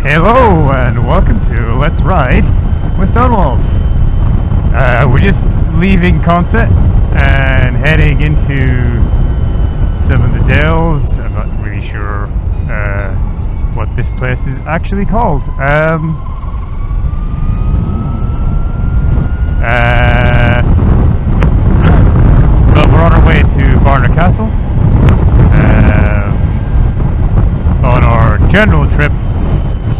Hello and welcome to Let's Ride with Stonewolf. We're just leaving Consett and heading into some of the dales. I'm not really sure what this place is actually called. But we're on our way to Barnard Castle on our general trip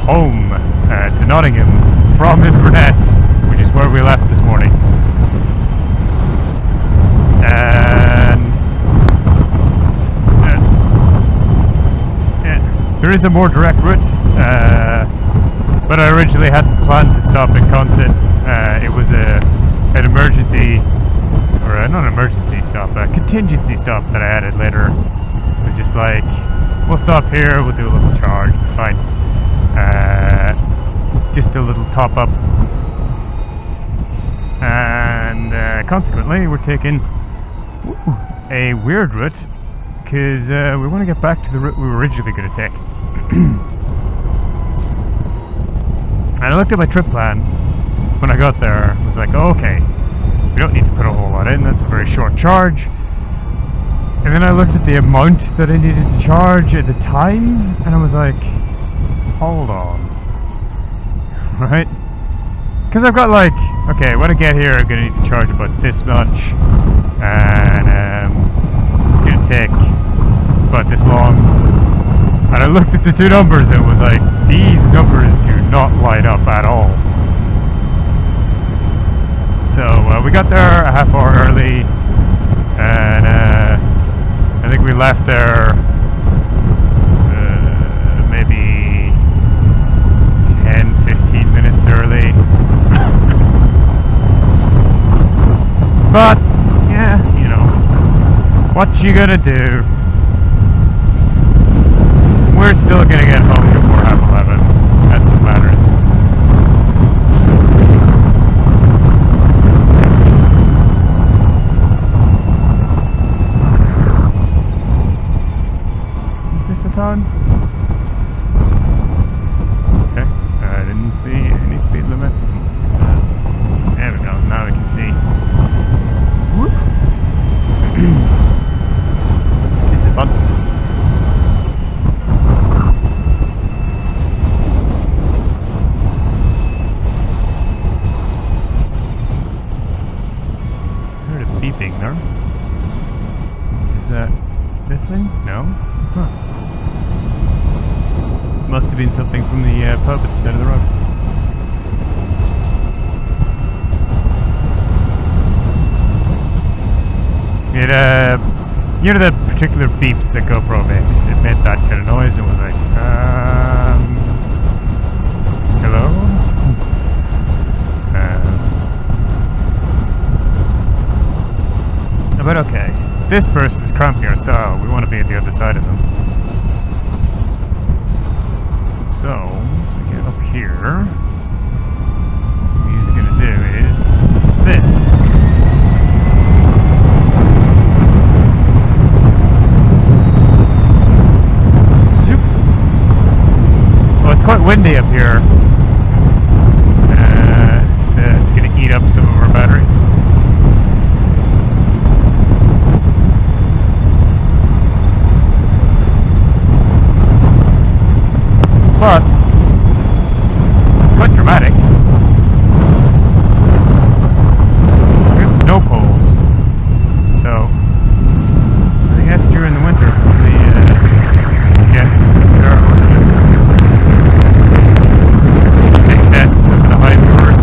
home to Nottingham from Inverness, which is where we left this morning. And there is a more direct route, but I originally hadn't planned to stop in Consett. It was an emergency, or not an emergency stop, a contingency stop that I added later. It was just like, we'll stop here, we'll do a little charge, fine. Just a little top up, and consequently we're taking a weird route because we want to get back to the route we were originally going to take. And I looked at my trip plan when I got there. I was like, oh, okay, we don't need to put a whole lot in, that's a very short charge. And then I looked at the amount that I needed to charge at the time, and I was like, hold on. Right? Because I've got like, okay, when I get here I'm going to need to charge about this much, and it's going to take about this long. And I looked at the two numbers and was like, these numbers do not line up at all. So we got there a half hour early, and I think we left there maybe 10-15 minutes early. But yeah, you know, what you gonna do? We're still gonna get home before 11:30. That's what matters. Is this a town? Okay, I didn't see any speed limit. There we go, now we can see. Whoop. This is fun. I heard a beeping there. Is that this thing? No? Huh. Must have been something from the pub at the side of the road. It, you know the particular beeps that GoPro makes? It made that kind of noise and was like, hello? But okay, this person is cramping our style. We want to be on the other side of them. So, as we get up here, what he's going to do is this. Zoop. Well, it's quite windy up here. It's going to eat up some of our battery. But it's quite dramatic. Good snow poles. So I think that's during the winter when they get there. Makes sense of the high movers.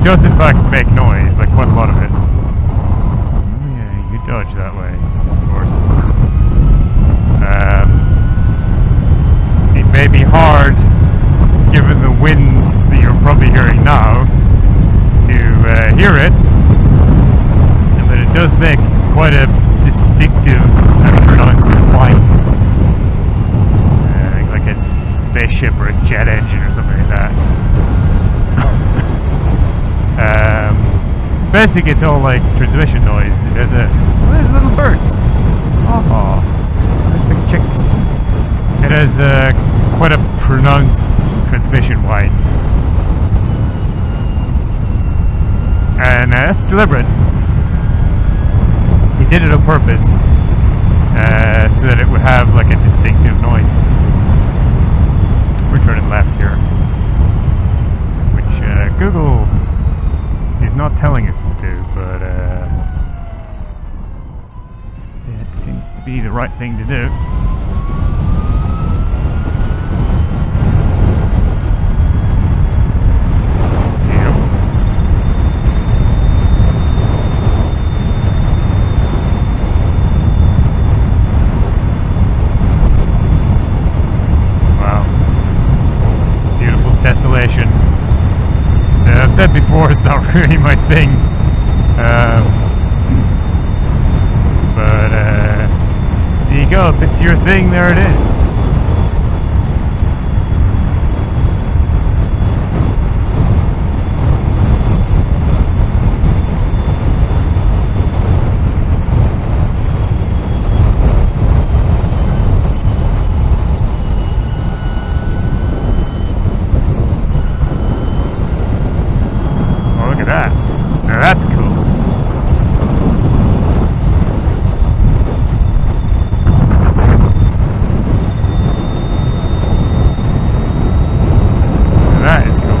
does in fact make noise, like quite a lot of it. Oh yeah, you dodge that way, of course. It may be hard, given the wind that you're probably hearing now, to hear it, but it does make quite a distinctive and pronounced whine. Like a spaceship or a jet engine or something like that. Basically, it's all like transmission noise. There's little birds. Oh, big chicks. It has quite a pronounced transmission whine, and that's deliberate. He did it on purpose, so that it would have like a distinctive noise. We're turning left here, which Google is not telling us to do, but it seems to be the right thing to do. Yep. Wow. Beautiful desolation. I've said before, it's not really my thing, but there you go. If it's your thing, there it is. That's cool. That is cool.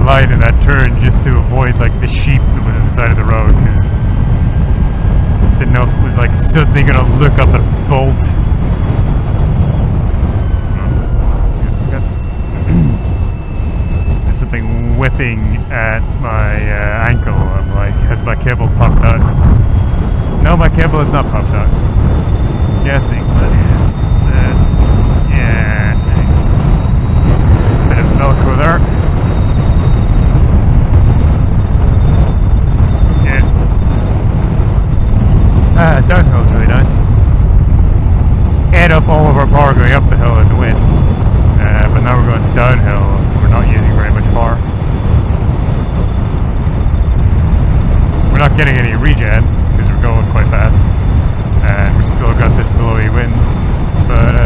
Light in that turn just to avoid like the sheep that was on the side of the road, because didn't know if it was like suddenly gonna look up and bolt. There's something whipping at my ankle. I'm like, has my cable popped out? No, my cable has not popped out. Guessing that is yeah, a bit of Velcro there. Downhill's really nice. Ate up all of our power going up the hill in the wind, but now we're going downhill. We're not using very much power. We're not getting any regen because we're going quite fast, and we've still got this blowy wind. But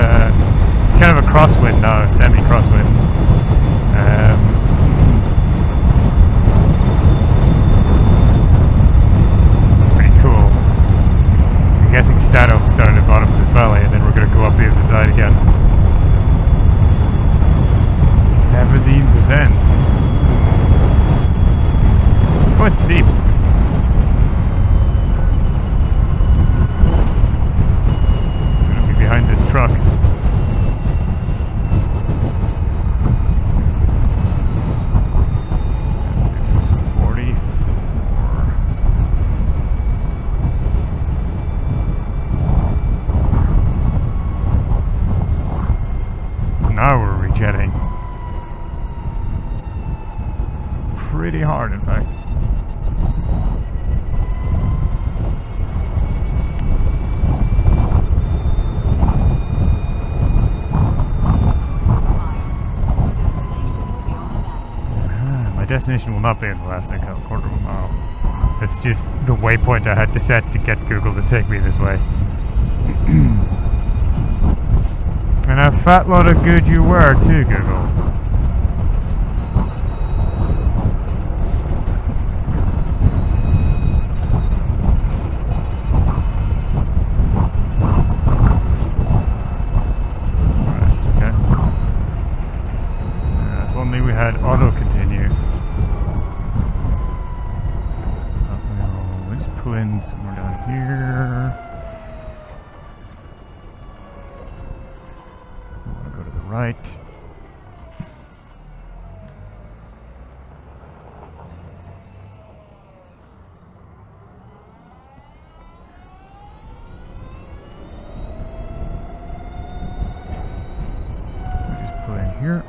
it's kind of a crosswind now, semi-crosswind. I'm guessing Stato started at the bottom of this valley, and then we're going to go up the other side again. 17%. It's quite steep. I'm going to be behind this truck. Now we're rejetting. Pretty hard, in fact. My destination will not be on the left, like a quarter of a mile. It's just the waypoint I had to set to get Google to take me this way. And a fat lot of good you were too, Google. pull in somewhere down here. I want to go to the right. Just pull in here.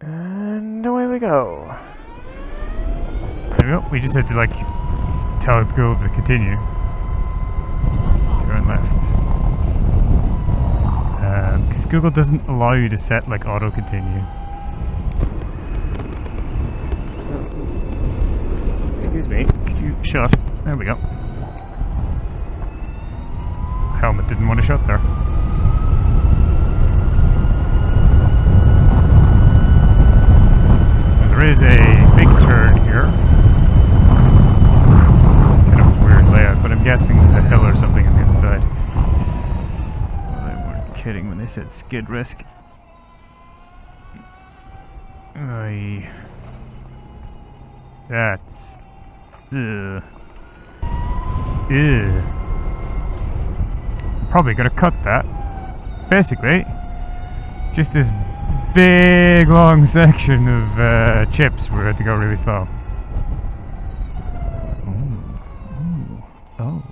And away we go. There we go. We just had to like tell Google to continue. Turn left. Because Google doesn't allow you to set like auto continue. Excuse me. Could you shut? There we go. Helmet didn't want to shut there. There is a big turn here. Kind of a weird layout, but I'm guessing there's a hill or something on the other side. Well, they weren't kidding when they said skid risk. That's... Ugh. Ew. Probably gonna cut that. Basically, just this big long section of chips where we had to go really slow. Ooh. Oh.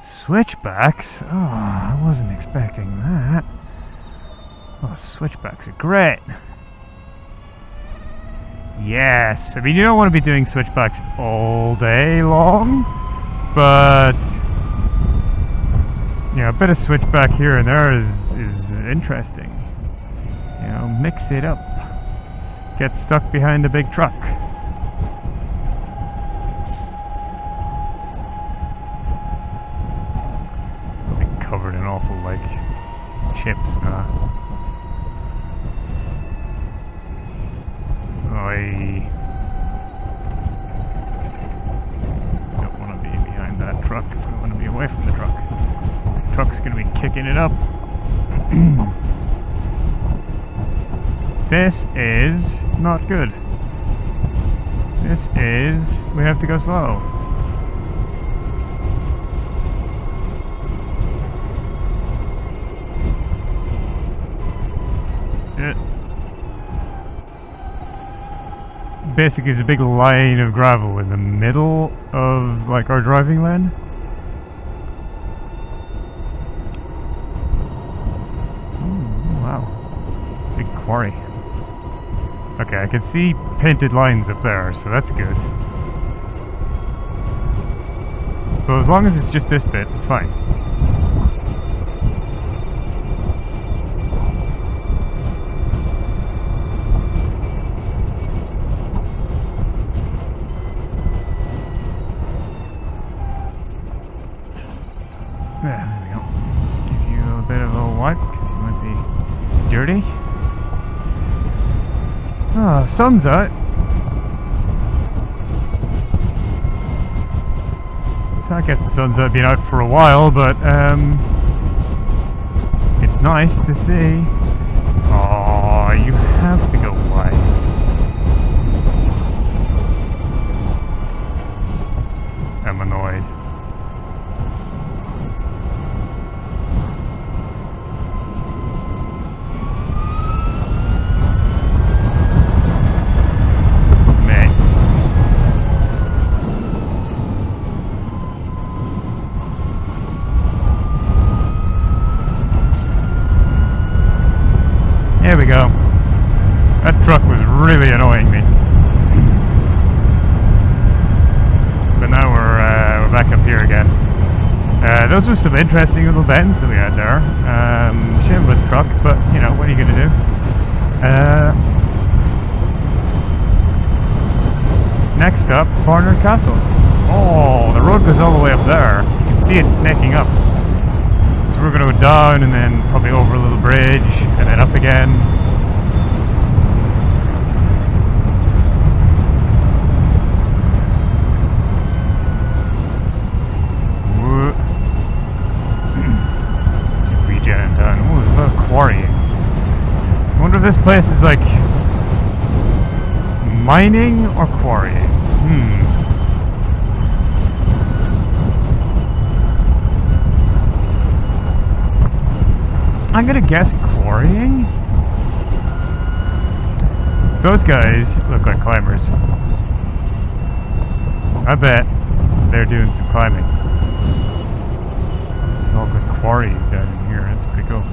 Switchbacks? Oh, I wasn't expecting that. Oh, switchbacks are great. Yes. I mean, you don't want to be doing switchbacks all day long, but you know, a bit of switchback here and there is interesting. You know, mix it up. Get stuck behind a big truck. It'll be covered in awful, like, chips. I don't want to be behind that truck. I want to be away from the truck. The truck's going to be kicking it up. This is not good. This is... we have to go slow. Basically, there's a big line of gravel in the middle of, like, our driving lane. Ooh, wow. Big quarry. Okay, I can see painted lines up there, so that's good. So as long as it's just this bit, it's fine. There we go. Just give you a bit of a wipe, because you might be dirty. Ah, sun's out. So I guess the sun's been out for a while, but it's nice to see. Oh, you have to go wide. I'm annoyed. There we go. That truck was really annoying me. But now we're back up here again. Those were some interesting little bends that we had there. Shame with the truck, but you know, what are you going to do? Next up, Barnard Castle. Oh, the road goes all the way up there. You can see it snaking up. So we're going to go down and then probably over a little bridge and then up again. Regen and done. Oh, there's a lot of quarrying. I wonder if this place is like Mining or quarrying? I'm gonna guess quarrying? Those guys look like climbers. I bet they're doing some climbing. This is all good quarries down in here. That's pretty cool.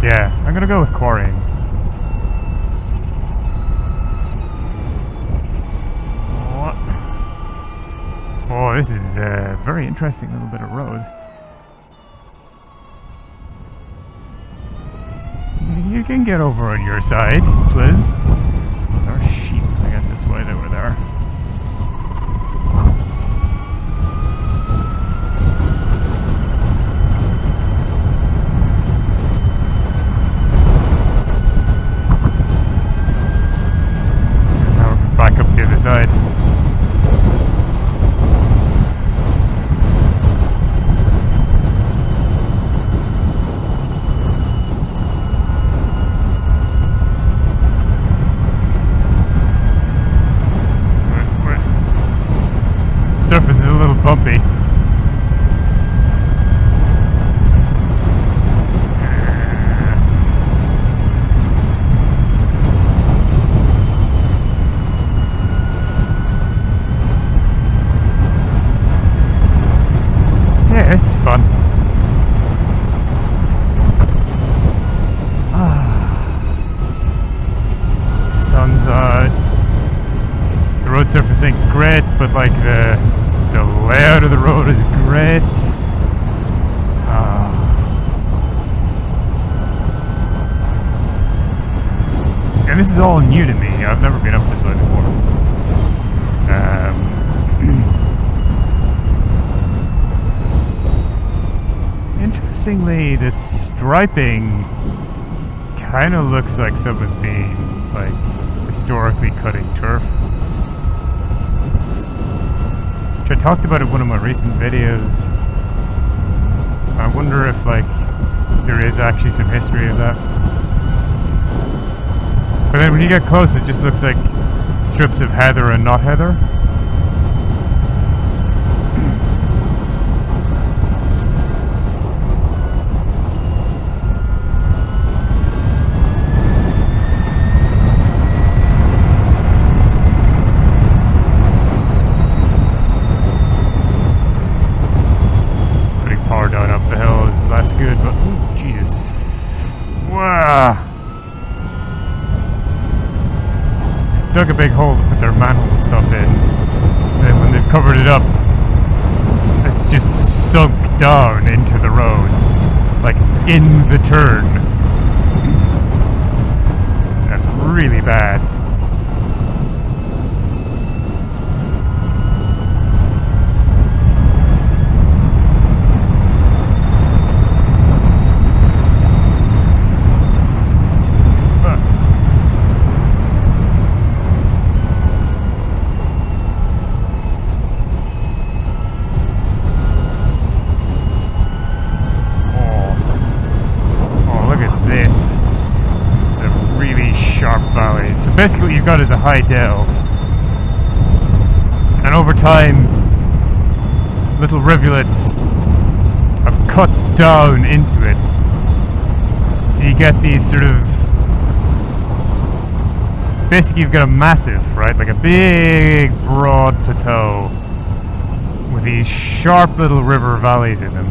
Yeah, I'm gonna go with quarrying. What? Oh, this is a very interesting little bit of road. You can get over on your side, please. There are sheep. I guess that's why they were there. Back up the other side. Surface is a little bumpy. This is fun. Sun's the road surface ain't great, but like the layout of the road is great. And this is all new to me. I've never been up this way before. Interestingly, the striping kind of looks like someone's been like historically cutting turf. Which I talked about in one of my recent videos. I wonder if like there is actually some history of that. But then when you get close, it just looks like strips of heather and not heather. Good, but ooh, Jesus. Wow. Dug a big hole to put their manhole stuff in. And when they've covered it up, it's just sunk down into the road. Like in the turn. That's really bad. Valley. So basically what you've got is a high dell, and over time little rivulets have cut down into it, so you get these sort of, basically you've got a massif, right, like a big broad plateau with these sharp little river valleys in it.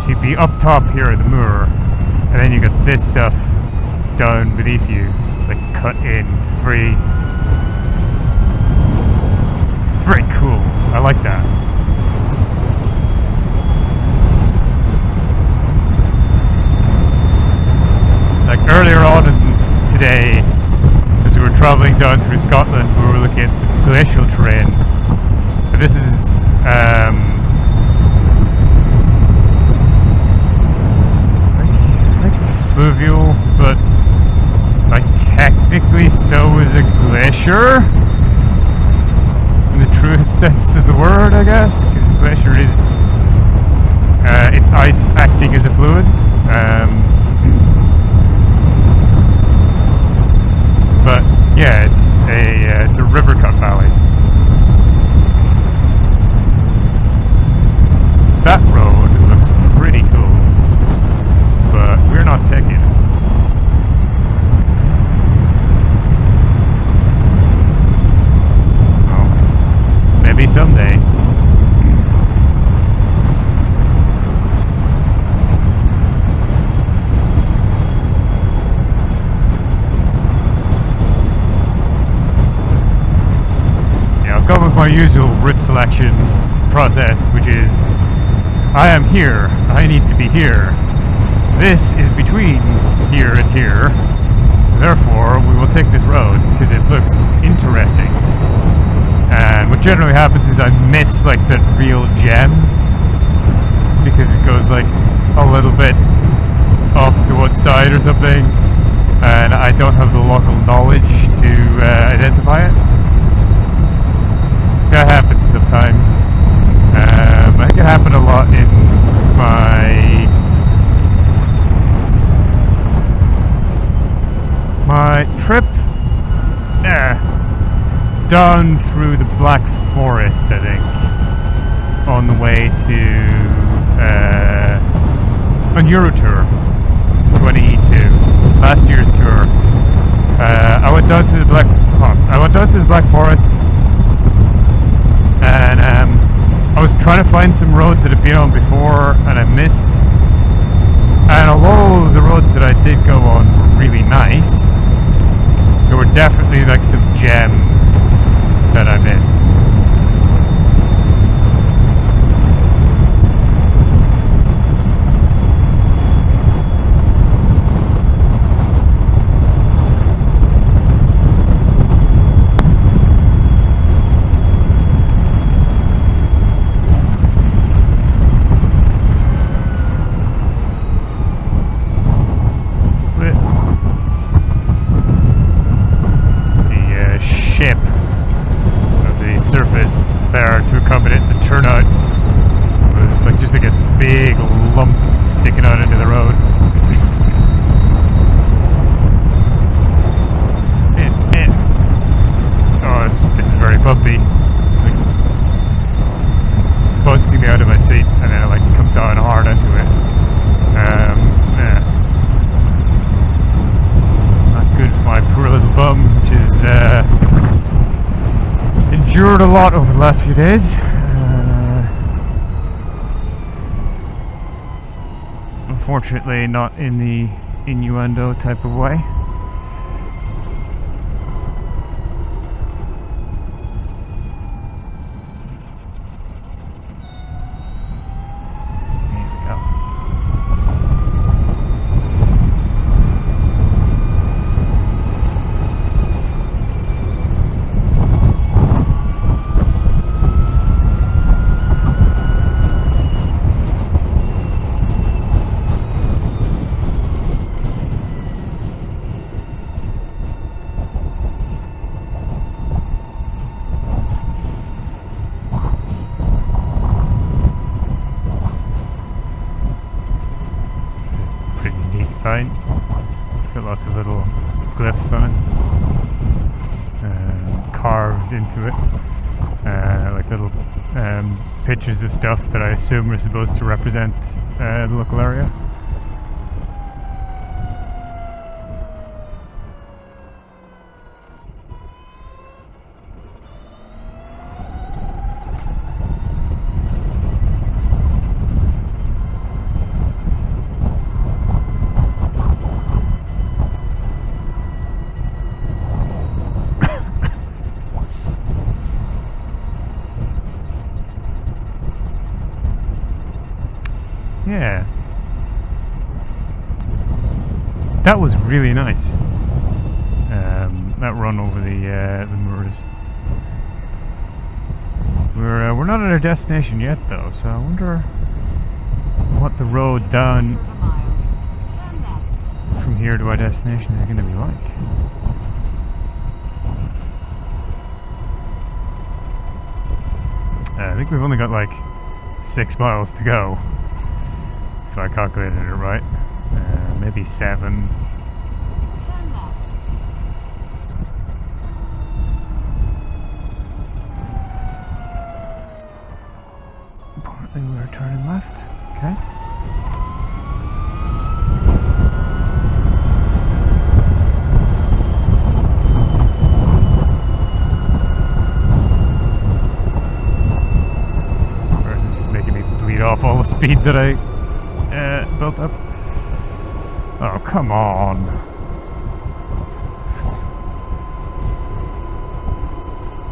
So you'd be up top here at the moor, and then you got this stuff down beneath you, like cut in. It's very cool. I like that. Like earlier on today, as we were traveling down through Scotland, we were looking at some glacial terrain. But this is fluvial, but like technically so is a glacier in the truest sense of the word, I guess, because glacier is it's ice acting as a fluid. But yeah, it's a river cut valley. That road looks pretty cool, but we're not taking it. Oh, maybe someday. I've gone with my usual route selection process, which is I am here, I need to be here. This is between here and here. Therefore, we will take this road because it looks interesting. And what generally happens is I miss like the real gem because it goes like a little bit off to one side or something, and I don't have the local knowledge to identify it. That happens sometimes. I think it happened a lot in my trip down through the Black Forest, I think, on the way to on Eurotour 22, last year's tour. I went down to the Black Forest. And I was trying to find some roads that I'd been on before and I missed. And although the roads that I did go on were really nice, there were definitely like some gems that I missed. To accommodate the turnout, it was like just like a big lump sticking out into the road. Oh, this is very bumpy. It's like bouncing me out of my seat, and then I like come down hard into it. Yeah. Not good for my poor little bum, which is endured a lot over the last few days. Unfortunately, not in the innuendo type of way. Sign. It's got lots of little glyphs on it, carved into it, like little pictures of stuff that I assume are supposed to represent the local area. Yeah, that was really nice. That run over the moors. We're not at our destination yet, though, so I wonder what the road down from here to our destination is going to be like. I think we've only got like 6 miles to go, if I calculated it right. Maybe 7. Turn left. Apparently we're turning left. Okay. Off all the speed that I built up. Oh, come on.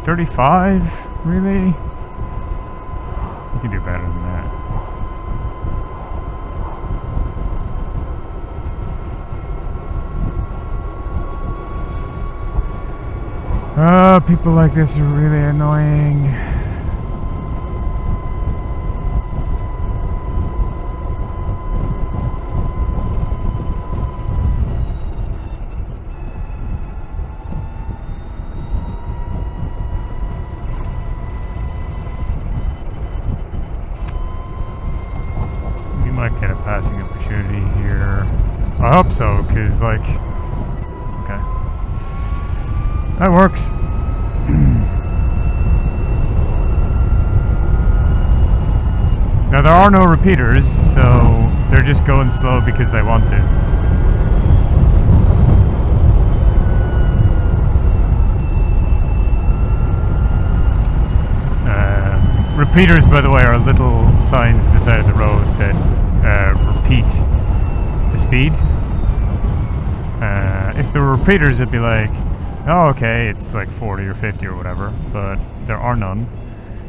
$35? Really? You can do better than that. People like this are really annoying. Might get a passing opportunity here. I hope so, because, like... Okay. That works. Now, there are no repeaters, so they're just going slow because they want to. Repeaters, by the way, are little signs on the side of the road that repeat the speed. If there were repeaters, it'd be like, oh, okay, it's like 40 or 50 or whatever, but there are none.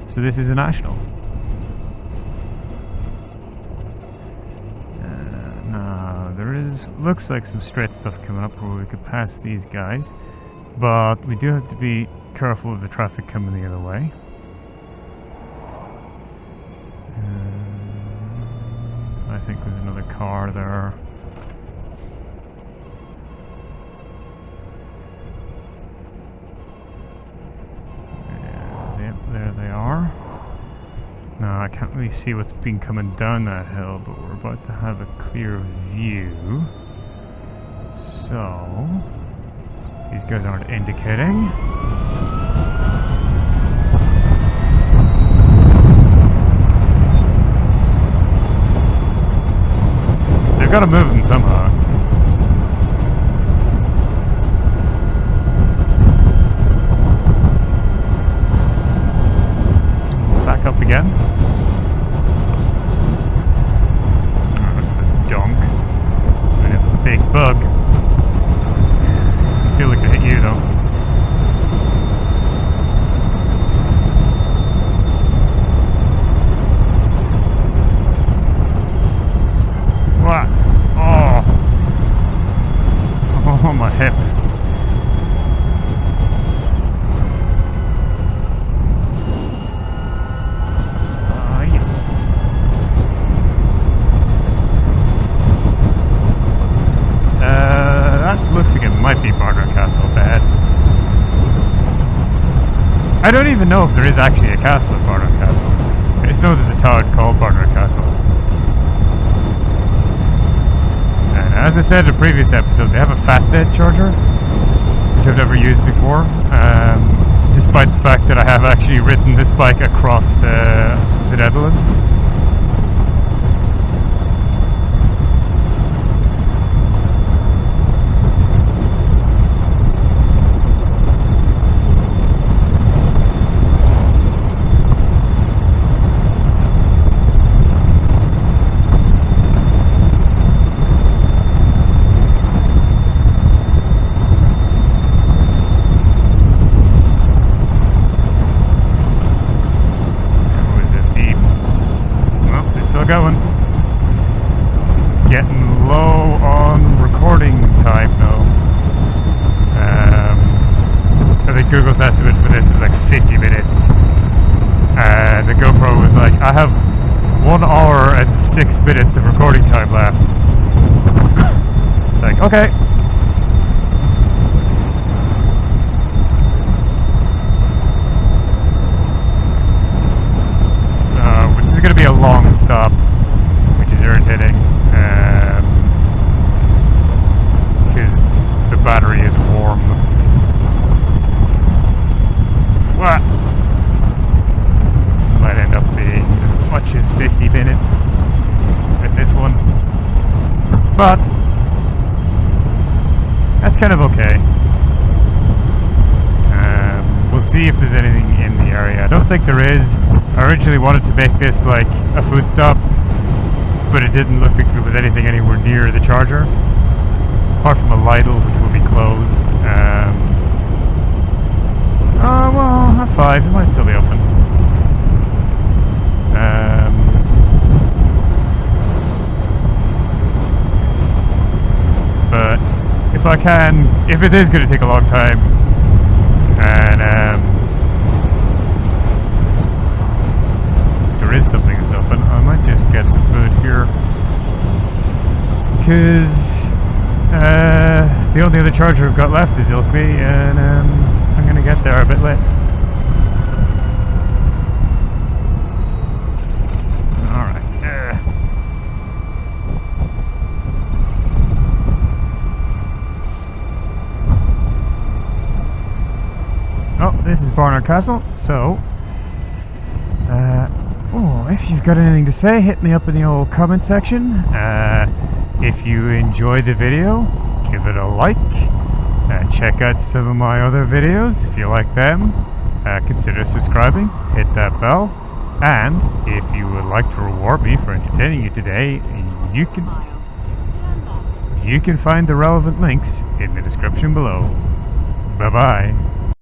So this is a national. Now, there is, looks like some straight stuff coming up where we could pass these guys, but we do have to be careful of the traffic coming the other way. I think there's another car there. Yeah, there they are. Now I can't really see what's been coming down that hill, but we're about to have a clear view. So, these guys aren't indicating. They've got to move them somehow. Back up again. The donk. So we have a big bug. Doesn't feel like it hit you though. What? Oh, my hip. Yes. That looks like it might be Barnard Castle bad. I don't even know if there is actually a castle at Barnard Castle. I just know there's a town called Barnard Castle. And as I said in a previous episode, they have a fastnet charger, which I've never used before, despite the fact that I have actually ridden this bike across the Netherlands. Going. It's getting low on recording time though. I think Google's estimate for this was like 50 minutes. The GoPro was like, I have 1 hour and 6 minutes of recording time left. It's like, okay. stop, which is irritating, because the battery is warm. What? Might end up being as much as 50 minutes with this one, but that's kind of okay. We'll see if there's anything in the area. I don't think there is. I originally wanted to make this like a food stop, but it didn't look like there was anything anywhere near the charger, apart from a Lidl, which will be closed. Oh well, half 5. It might still be open. But if I can, if it is going to take a long time, and there is something that's open, I might just get some food here, because the only other charger I've got left is Ilkley, and I'm going to get there a bit late. Alright. Oh, this is Barnard Castle, so if you've got anything to say, hit me up in the old comment section. If you enjoyed the video, give it a like. Check out some of my other videos if you like them. Consider subscribing, hit that bell, and if you would like to reward me for entertaining you today, you can find the relevant links in the description below. Bye bye.